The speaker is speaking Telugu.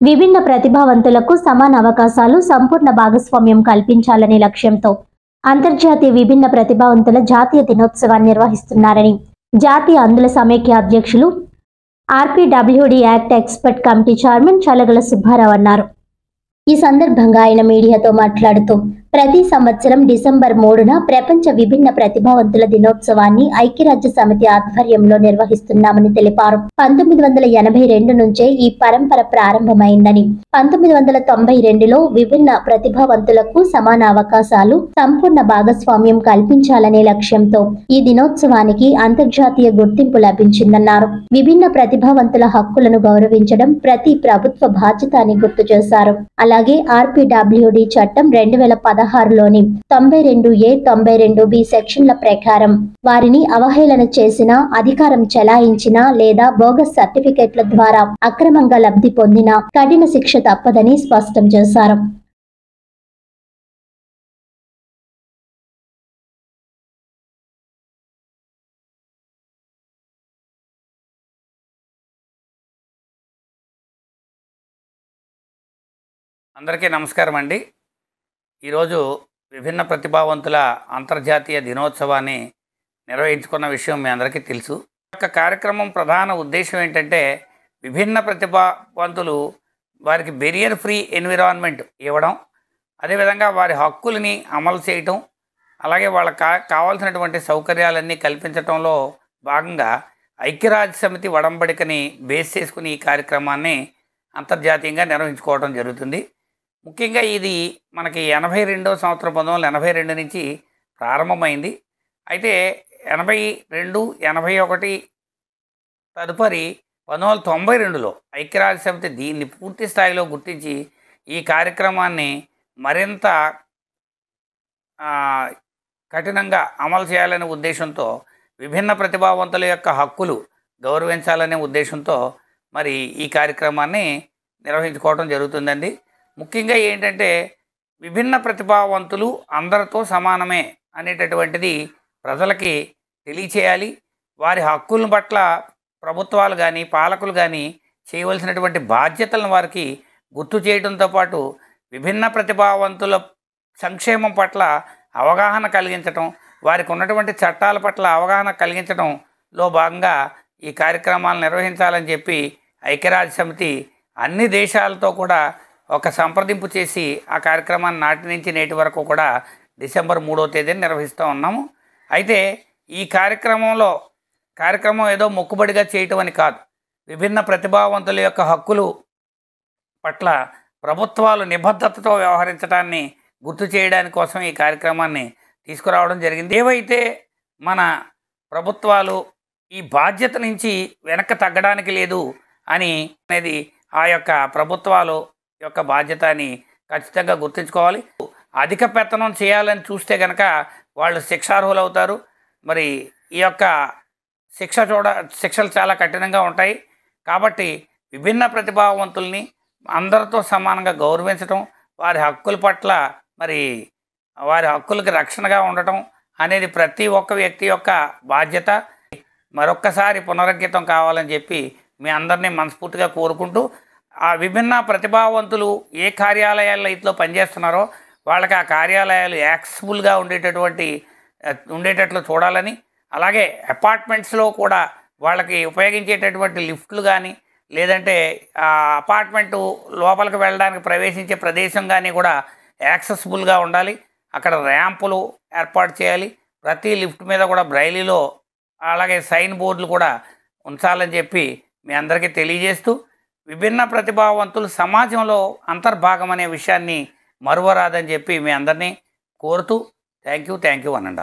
విభిన్న ప్రతిభావంతులకు సమాన అవకాశాలు, సంపూర్ణ భాగస్వామ్యం కల్పించాలనే లక్ష్యంతో అంతర్జాతీయ విభిన్న ప్రతిభావంతుల జాతీయ దినోత్సవాన్ని నిర్వహిస్తున్నారని జాతీయ అంధుల సమైక్య అధ్యక్షులు RPWD act expert committee chairman Chalagala Subbarao అన్నారు. ఈ సందర్భంగా ఆయన మీడియాతో మాట్లాడుతూ ప్రతి సంవత్సరం డిసెంబర్ 3న ప్రపంచ విభిన్న ప్రతిభావంతుల దినోత్సవాన్ని ఐక్యరాజ్య సమితి ఆధ్వర్యంలో నిర్వహిస్తున్నామని తెలిపారు. 1982 నుంచే ఈ పరంపర ప్రారంభమైందని, 1992లో విభిన్న ప్రతిభావంతులకు సమాన అవకాశాలు, సంపూర్ణ భాగస్వామ్యం కల్పించాలనే లక్ష్యంతో ఈ దినోత్సవానికి అంతర్జాతీయ గుర్తింపు లభించిందన్నారు. విభిన్న ప్రతిభావంతుల హక్కులను గౌరవించడం ప్రతి ప్రభుత్వ బాధ్యత అని గుర్తు చేశారు. అలాగే ఆర్పీడబ్ల్యూడీ చట్టం 2016లోని 92A, 92B సెక్షన్ల ప్రకారం వారిని అవహేళన చేసినా, అధికారం చెలాయించినా లేదా బోగస్ సర్టిఫికెట్ల ద్వారా అక్రమంగా లబ్ధి పొందినా కఠిన శిక్ష తప్పదని స్పష్టం చేశారు. అందరికీ నమస్కారం అండి. ఈరోజు విభిన్న ప్రతిభావంతుల అంతర్జాతీయ దినోత్సవాన్ని నిర్వహించుకున్న విషయం మీ అందరికీ తెలుసు. ఈ కార్యక్రమం ప్రధాన ఉద్దేశం ఏంటంటే విభిన్న ప్రతిభావంతులు వారికి బెరియర్ ఫ్రీ ఎన్విరాన్మెంట్ ఇవ్వడం, అదేవిధంగా వారి హక్కులని అమలు చేయటం, అలాగే వాళ్ళకి కావాల్సినటువంటి సౌకర్యాలన్నీ కల్పించడంలో భాగంగా ఐక్యరాజ్య సమితి ఒడంబడికని బేస్ చేసుకుని ఈ కార్యక్రమాన్ని అంతర్జాతీయంగా నిర్వహించుకోవడం జరుగుతుంది. ముఖ్యంగా ఇది మనకి 82వ సంవత్సరం 1982 నుంచి ప్రారంభమైంది. అయితే 82, 81 తదుపరి 1992లో ఐక్యరాజ్య సమితి దీన్ని పూర్తి స్థాయిలో గుర్తించి ఈ కార్యక్రమాన్ని మరింత కఠినంగా అమలు చేయాలనే ఉద్దేశంతో, విభిన్న ప్రతిభావంతుల యొక్క హక్కులు గౌరవించాలనే ఉద్దేశంతో మరి ఈ కార్యక్రమాన్ని నిర్వహించుకోవడం జరుగుతుందండి. ముఖ్యంగా ఏంటంటే విభిన్న ప్రతిభావంతులు అందరితో సమానమే అనేటటువంటిది ప్రజలకి తెలియచేయాలి. వారి హక్కుల పట్ల ప్రభుత్వాలు కానీ పాలకులు కానీ చేయవలసినటువంటి బాధ్యతలను వారికి గుర్తు చేయడంతో పాటు విభిన్న ప్రతిభావంతుల సంక్షేమం పట్ల అవగాహన కలిగించడం, వారికి ఉన్నటువంటి చట్టాల పట్ల అవగాహన కలిగించడంలో భాగంగా ఈ కార్యక్రమాలు నిర్వహించాలని చెప్పి ఐక్యరాజ్య సమితి అన్ని దేశాలతో కూడా ఒక సంప్రదింపు చేసి ఆ కార్యక్రమాన్ని నాటి నుంచి నేటి వరకు కూడా డిసెంబర్ 3వ తేదీని నిర్వహిస్తూ ఉన్నాము. అయితే ఈ కార్యక్రమం ఏదో మొక్కుబడిగా చేయటం అని కాదు. విభిన్న ప్రతిభావంతుల యొక్క హక్కులు పట్ల ప్రభుత్వాలు నిబద్ధతతో వ్యవహరించడాన్ని గుర్తు చేయడానికి కోసం ఈ కార్యక్రమాన్ని తీసుకురావడం జరిగింది. ఏవైతే మన ప్రభుత్వాలు ఈ బాధ్యత నుంచి వెనక్కి తగ్గడానికి లేదు అని అనేది ఆ యొక్క ప్రభుత్వాలు యొక్క బాధ్యత అని ఖచ్చితంగా గుర్తుంచుకోవాలి. అధిక పెత్తనం చేయాలని చూస్తే కనుక వాళ్ళు శిక్షార్హులు అవుతారు. మరి ఈ యొక్క శిక్షలు చాలా కఠినంగా ఉంటాయి. కాబట్టి విభిన్న ప్రతిభావంతుల్ని అందరితో సమానంగా గౌరవించడం, వారి హక్కుల పట్ల మరి వారి హక్కులకి రక్షణగా ఉండటం అనేది ప్రతి ఒక్క వ్యక్తి యొక్క బాధ్యత. మరొక్కసారి పునరంకితం కావాలని చెప్పి మీ అందరినీ మనస్ఫూర్తిగా కోరుకుంటూ, ఆ విభిన్న ప్రతిభావంతులు ఏ కార్యాలయాల్లో ఇట్లో పనిచేస్తున్నారో వాళ్ళకి ఆ కార్యాలయాలు యాక్సెసిబుల్గా ఉండేటట్లు చూడాలని, అలాగే అపార్ట్మెంట్స్లో కూడా వాళ్ళకి ఉపయోగించేటటువంటి లిఫ్ట్లు కానీ లేదంటే ఆ అపార్ట్మెంటు లోపలికి వెళ్ళడానికి ప్రవేశించే ప్రదేశం కానీ కూడా యాక్సెసిబుల్గా ఉండాలి. అక్కడ ర్యాంపులు ఏర్పాటు చేయాలి. ప్రతి లిఫ్ట్ మీద కూడా బ్రైలీలో అలాగే సైన్ బోర్డులు కూడా ఉంచాలని చెప్పి మీ అందరికీ తెలియజేస్తూ, విభిన్న ప్రతిభావంతులు సమాజంలో అంతర్భాగం అనే విషయాన్ని మరువరాదని చెప్పి మీ అందరినీ కోరుతూ థ్యాంక్ యూ అనండి.